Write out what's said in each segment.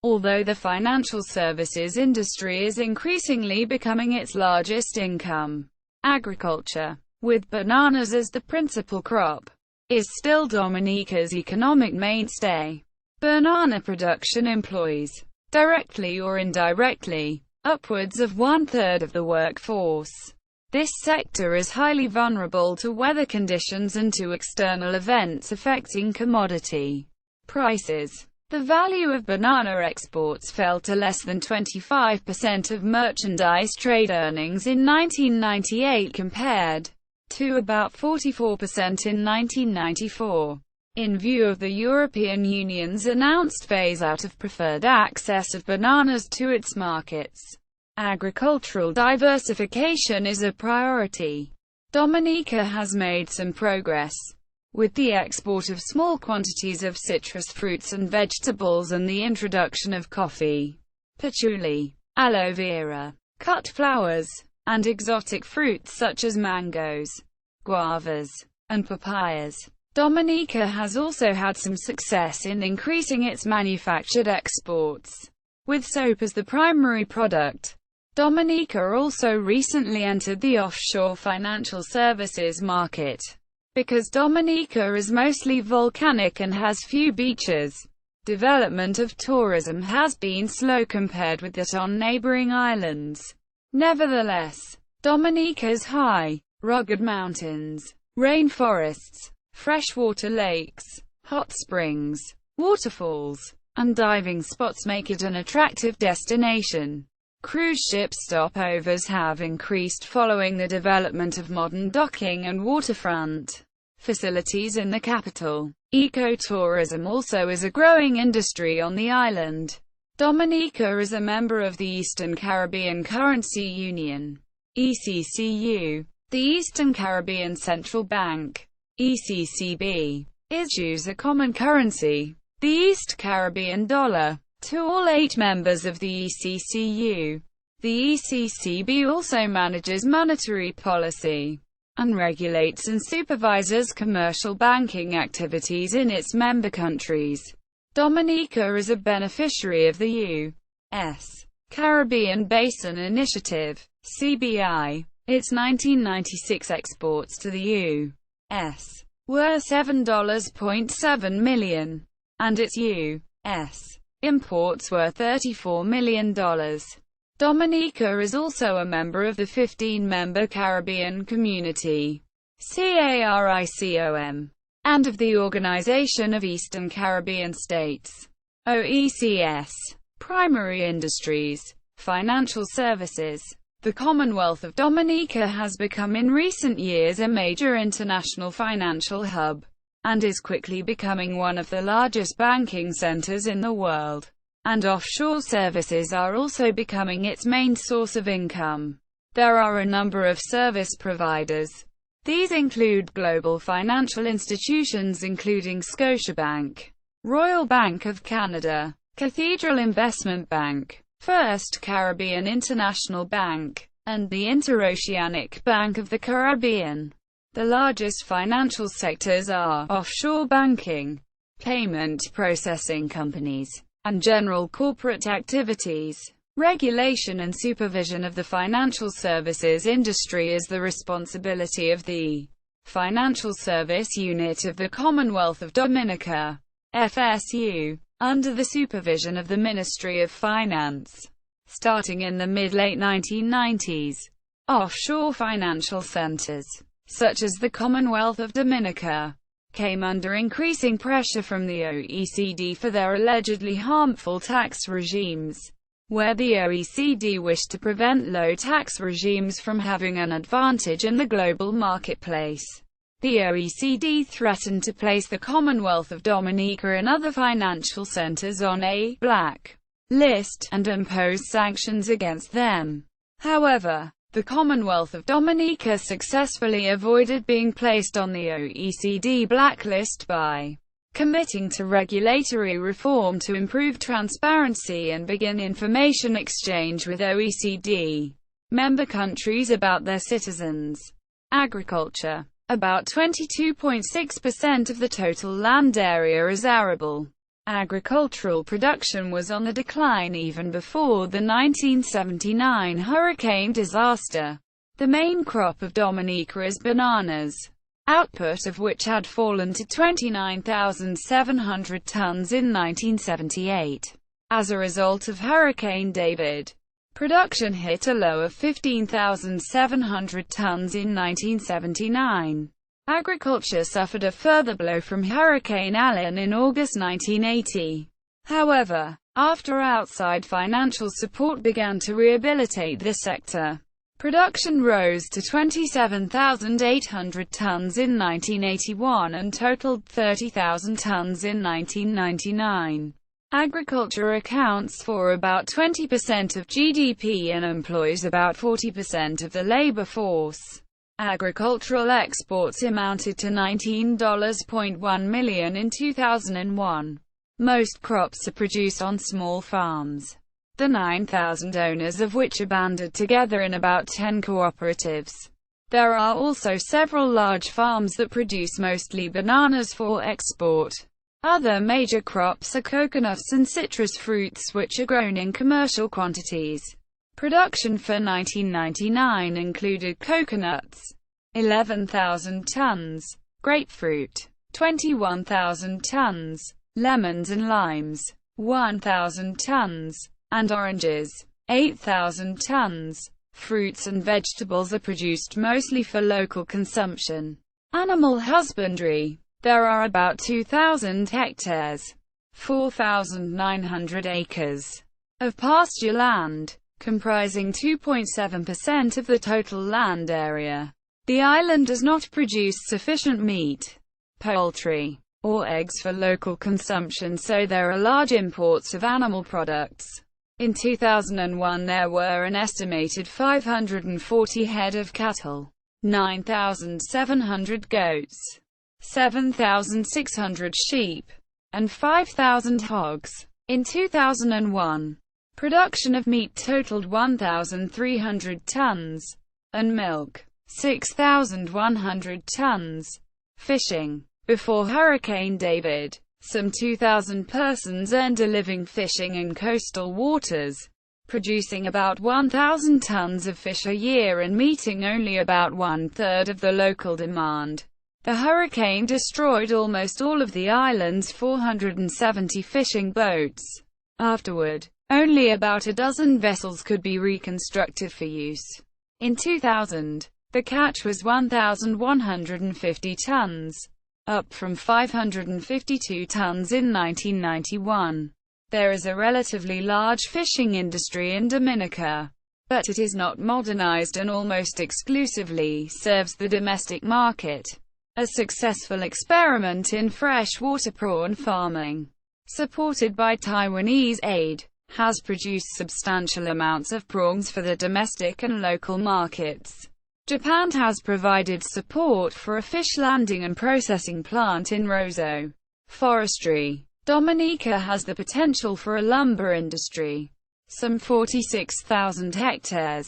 although the financial services industry is increasingly becoming its largest income. Agriculture, with bananas as the principal crop, is still Dominica's economic mainstay. Banana production employs, directly or indirectly, upwards of one-third of the workforce. This sector is highly vulnerable to weather conditions and to external events affecting commodity prices. The value of banana exports fell to less than 25% of merchandise trade earnings in 1998 compared to about 44% in 1994. In view of the European Union's announced phase-out of preferred access of bananas to its markets, agricultural diversification is a priority. Dominica has made some progress with the export of small quantities of citrus fruits and vegetables and the introduction of coffee, patchouli, aloe vera, cut flowers, and exotic fruits such as mangoes, guavas, and papayas. Dominica has also had some success in increasing its manufactured exports, with soap as the primary product. Dominica also recently entered the offshore financial services market. Because Dominica is mostly volcanic and has few beaches, development of tourism has been slow compared with that on neighboring islands. Nevertheless, Dominica's high, rugged mountains, rainforests, freshwater lakes, hot springs, waterfalls, and diving spots make it an attractive destination. Cruise ship stopovers have increased following the development of modern docking and waterfront facilities in the capital. Ecotourism also is a growing industry on the island. Dominica is a member of the Eastern Caribbean Currency Union, ECCU. The Eastern Caribbean Central Bank, ECCB, issues a common currency, the East Caribbean dollar, to all 8 members of the ECCU. The ECCB also manages monetary policy and regulates and supervises commercial banking activities in its member countries. Dominica is a beneficiary of the U.S. Caribbean Basin Initiative, CBI. Its 1996 exports to the U.S. were $7.7 million, and its U.S. imports were $34 million. Dominica is also a member of the 15-member Caribbean Community, CARICOM, and of the Organization of Eastern Caribbean States, OECS. Primary industries, financial services. The Commonwealth of Dominica has become in recent years a major international financial hub, and is quickly becoming one of the largest banking centers in the world. And offshore services are also becoming its main source of income. There are a number of service providers. These include global financial institutions including Scotiabank, Royal Bank of Canada, Cathedral Investment Bank, First Caribbean International Bank, and the Interoceanic Bank of the Caribbean. The largest financial sectors are offshore banking, payment processing companies, and general corporate activities. Regulation and supervision of the financial services industry is the responsibility of the Financial Service Unit of the Commonwealth of Dominica, FSU, under the supervision of the Ministry of Finance. Starting in the mid-late 1990s, offshore financial centers, such as the Commonwealth of Dominica, came under increasing pressure from the OECD for their allegedly harmful tax regimes, where the OECD wished to prevent low tax regimes from having an advantage in the global marketplace. The OECD threatened to place the Commonwealth of Dominica and other financial centers on a black list and impose sanctions against them. However, the Commonwealth of Dominica successfully avoided being placed on the OECD blacklist by committing to regulatory reform to improve transparency and begin information exchange with OECD member countries about their citizens. Agriculture. About 22.6% of the total land area is arable. Agricultural production was on the decline even before the 1979 hurricane disaster. The main crop of Dominica is bananas, output of which had fallen to 29,700 tons in 1978. As a result of Hurricane David, production hit a low of 15,700 tons in 1979. Agriculture suffered a further blow from Hurricane Allen in August 1980. However, after outside financial support began to rehabilitate the sector, production rose to 27,800 tons in 1981 and totaled 30,000 tons in 1999. Agriculture accounts for about 20% of GDP and employs about 40% of the labor force. Agricultural exports amounted to $19.1 million in 2001. Most crops are produced on small farms, the 9,000 owners of which are banded together in about 10 cooperatives. There are also several large farms that produce mostly bananas for export. Other major crops are coconuts and citrus fruits, which are grown in commercial quantities. Production for 1999 included coconuts, 11,000 tons, grapefruit, 21,000 tons, lemons and limes, 1,000 tons, and oranges, 8,000 tons. Fruits and vegetables are produced mostly for local consumption. Animal husbandry. There are about 2,000 hectares, 4,900 acres, of pasture land, comprising 2.7% of the total land area. The island does not produce sufficient meat, poultry, or eggs for local consumption, so there are large imports of animal products. In 2001 there were an estimated 540 head of cattle, 9,700 goats, 7,600 sheep, and 5,000 hogs. In 2001, production of meat totaled 1,300 tons, and milk, 6,100 tons. Fishing. Before Hurricane David, some 2,000 persons earned a living fishing in coastal waters, producing about 1,000 tons of fish a year and meeting only about one-third of the local demand. The hurricane destroyed almost all of the island's 470 fishing boats. Afterward, only about a dozen vessels could be reconstructed for use. In 2000, the catch was 1,150 tons, up from 552 tons in 1991. There is a relatively large fishing industry in Dominica, but it is not modernized and almost exclusively serves the domestic market. A successful experiment in freshwater prawn farming, supported by Taiwanese aid, has produced substantial amounts of prawns for the domestic and local markets. Japan has provided support for a fish landing and processing plant in Roseau. Forestry. Dominica has the potential for a lumber industry. Some 46,000 hectares,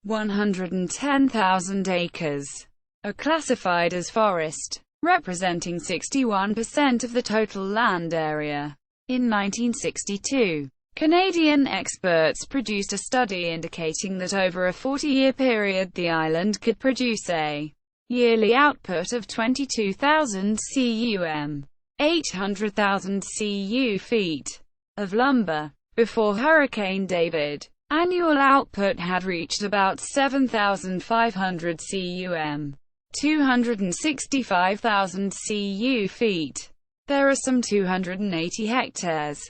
110,000 acres, are classified as forest, representing 61% of the total land area. In 1962, Canadian experts produced a study indicating that over a 40-year period the island could produce a yearly output of 22,000 cum, 800,000 cu feet, of lumber. Before Hurricane David, annual output had reached about 7,500 cum, 265,000 cu feet. There are some 280 hectares,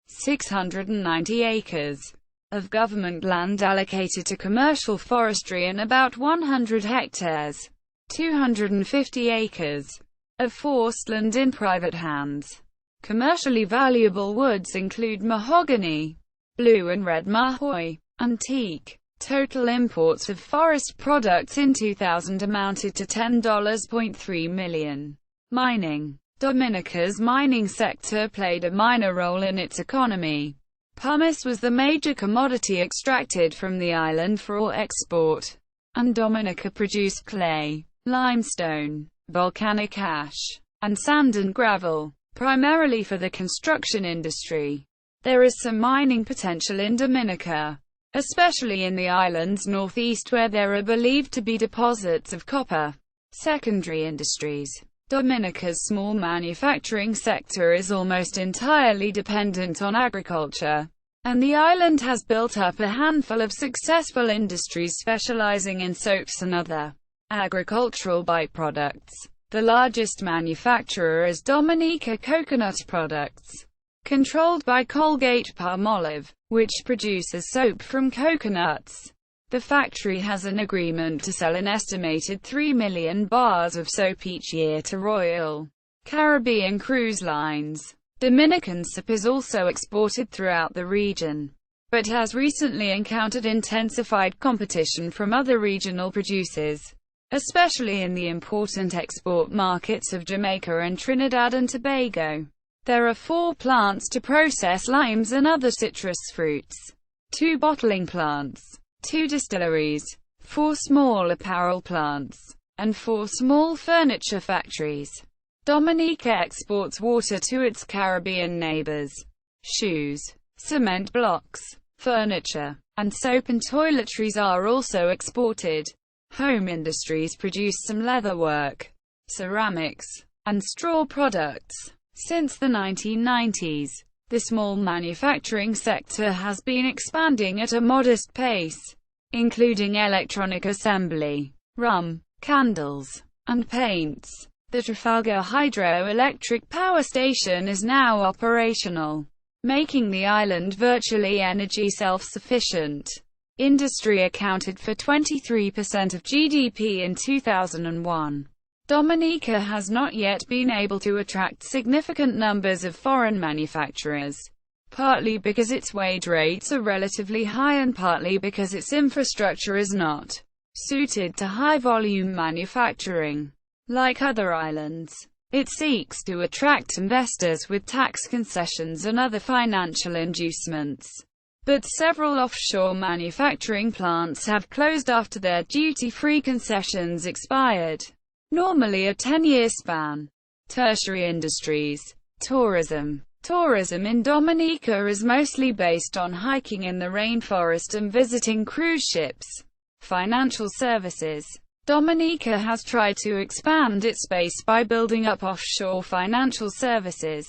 690 acres, of government land allocated to commercial forestry and about 100 hectares, 250 acres, of forest land in private hands. Commercially valuable woods include mahogany, blue and red mahoy, and teak. Total imports of forest products in 2000 amounted to $10.3 million. Mining. Dominica's mining sector played a minor role in its economy. Pumice was the major commodity extracted from the island for all export, and Dominica produced clay, limestone, volcanic ash, and sand and gravel. primarily for the construction industry. There is some mining potential in Dominica, especially in the island's northeast where there are believed to be deposits of copper. Secondary industries. Dominica's small manufacturing sector is almost entirely dependent on agriculture, and the island has built up a handful of successful industries specializing in soaps and other agricultural byproducts. The largest manufacturer is Dominica Coconut Products, controlled by Colgate-Palmolive, which produces soap from coconuts. The factory has an agreement to sell an estimated 3 million bars of soap each year to Royal Caribbean cruise lines. Dominican soap is also exported throughout the region, but has recently encountered intensified competition from other regional producers, especially in the important export markets of Jamaica and Trinidad and Tobago. There are 4 plants to process limes and other citrus fruits, 2 bottling plants, 2 distilleries, 4 small apparel plants, and 4 small furniture factories. Dominica exports water to its Caribbean neighbors. Shoes, cement blocks, furniture, and soap and toiletries are also exported. Home industries produce some leatherwork, ceramics, and straw products. Since the 1990s, the small manufacturing sector has been expanding at a modest pace, including electronic assembly, rum, candles, and paints. The Trafalgar hydroelectric power station is now operational, making the island virtually energy self-sufficient. Industry accounted for 23% of GDP in 2001. Dominica has not yet been able to attract significant numbers of foreign manufacturers, partly because its wage rates are relatively high and partly because its infrastructure is not suited to high-volume manufacturing. Like other islands, it seeks to attract investors with tax concessions and other financial inducements. But several offshore manufacturing plants have closed after their duty-free concessions expired, normally a 10-year span. Tertiary industries. Tourism. Tourism in Dominica is mostly based on hiking in the rainforest and visiting cruise ships. Financial services. Dominica has tried to expand its base by building up offshore financial services.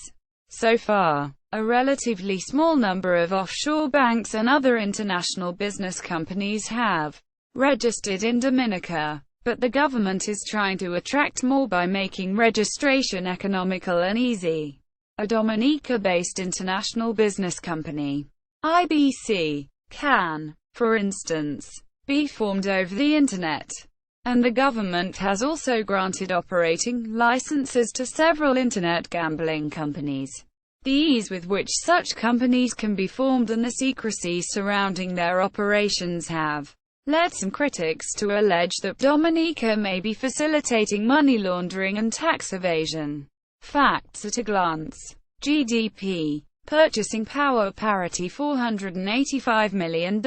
So far, a relatively small number of offshore banks and other international business companies have registered in Dominica, but the government is trying to attract more by making registration economical and easy. A Dominica-based international business company, IBC, can, for instance, be formed over the Internet. And the government has also granted operating licenses to several Internet gambling companies. The ease with which such companies can be formed and the secrecy surrounding their operations have led some critics to allege that Dominica may be facilitating money laundering and tax evasion. Facts at a glance. GDP. Purchasing power parity $485 million.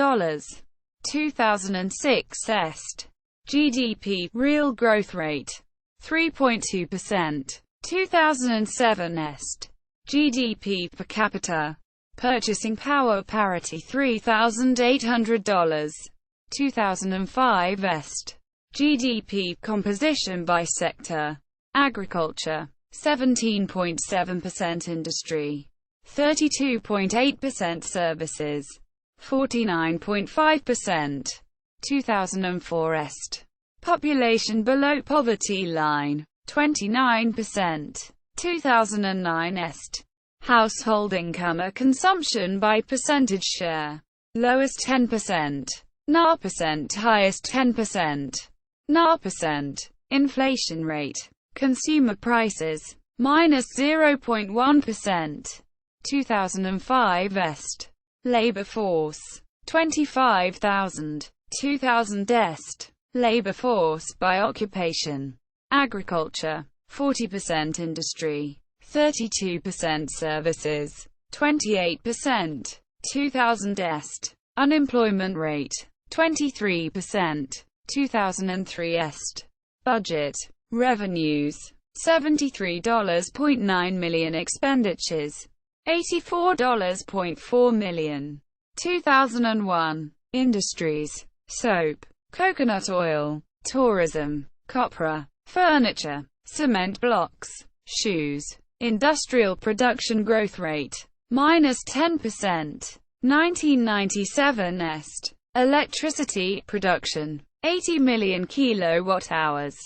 2006 est. GDP, real growth rate, 3.2%. 2007 est. GDP per capita. Purchasing power parity $3,800. 2005 est. GDP composition by sector. Agriculture, 17.7% industry, 32.8% services, 49.5%. 2004 est. Population below poverty line, 29%. 2009 est. Household income or consumption by percentage share. Lowest 10%. %, highest 10%. %. Inflation rate. Consumer prices, -0.1%. 2005 est. Labor force, 25,000. 2000 est. Labor force by occupation. Agriculture, 40% industry, 32% services, 28%. 2000 est. Unemployment rate, 23%. 2003 est. Budget. Revenues, $73.9 million. Expenditures, $84.4 million. 2001. Industries: soap, coconut oil, tourism, copra, furniture, cement blocks, shoes. Industrial production growth rate, -10%. 1997 est. Electricity production, 80 million kilowatt-hours.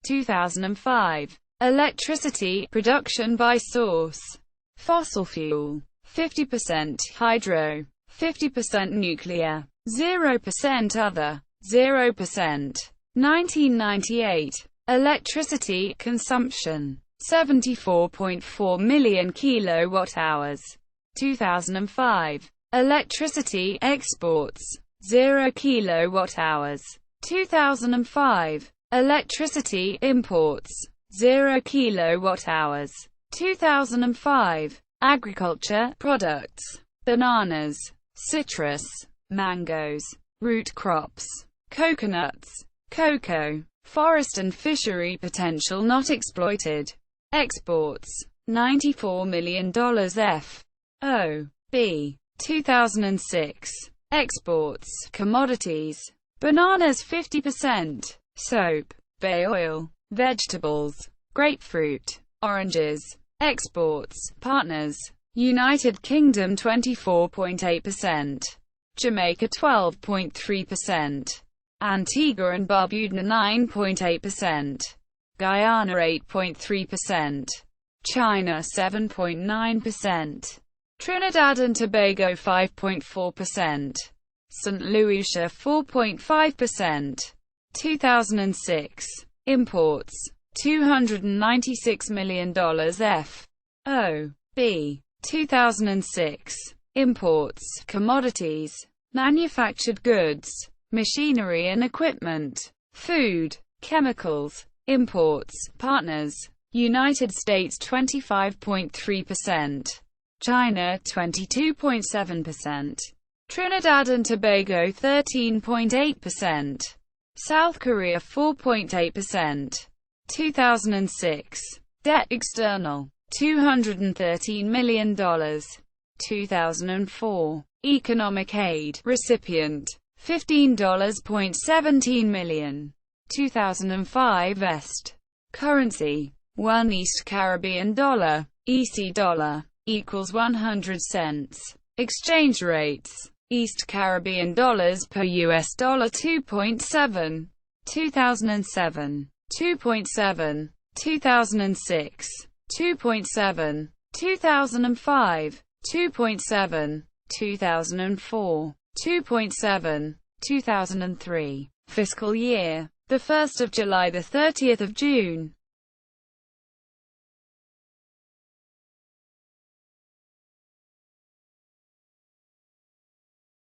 2005. Electricity production by source: fossil fuel, 50% hydro, 50% nuclear, 0% other, 0%. 1998. Electricity consumption, 74.4 million kilowatt-hours. 2005. Electricity exports, 0 kilowatt-hours. 2005. Electricity imports, 0 kilowatt-hours. 2005. Agriculture products: bananas, citrus, mangoes, root crops, coconuts, cocoa, forest and fishery potential not exploited. Exports, $94 million. F.O.B. 2006. Exports, commodities: bananas 50%, soap, bay oil, vegetables, grapefruit, oranges. Exports, partners: United Kingdom 24.8%, Jamaica 12.3%, Antigua and Barbuda 9.8%, Guyana 8.3%, China 7.9%, Trinidad and Tobago 5.4%, St. Lucia 4.5%. 2006. Imports, $296 million. F.O.B. 2006. Imports, commodities, manufactured goods, machinery and equipment, food, chemicals. Imports, partners: United States 25.3%, China 22.7%, Trinidad and Tobago 13.8%, South Korea 4.8%. 2006. Debt external, $213 million. 2004. Economic aid recipient, $15.17 million. 2005 est. Currency, 1 East Caribbean dollar, EC dollar, equals 100 cents. Exchange rates, East Caribbean dollars per US dollar 2.7. 2007. 2.7. 2006. 2.7. 2005. 2.7. 2004. 2.7. 2003. Fiscal year. 1st of July – 30th of June.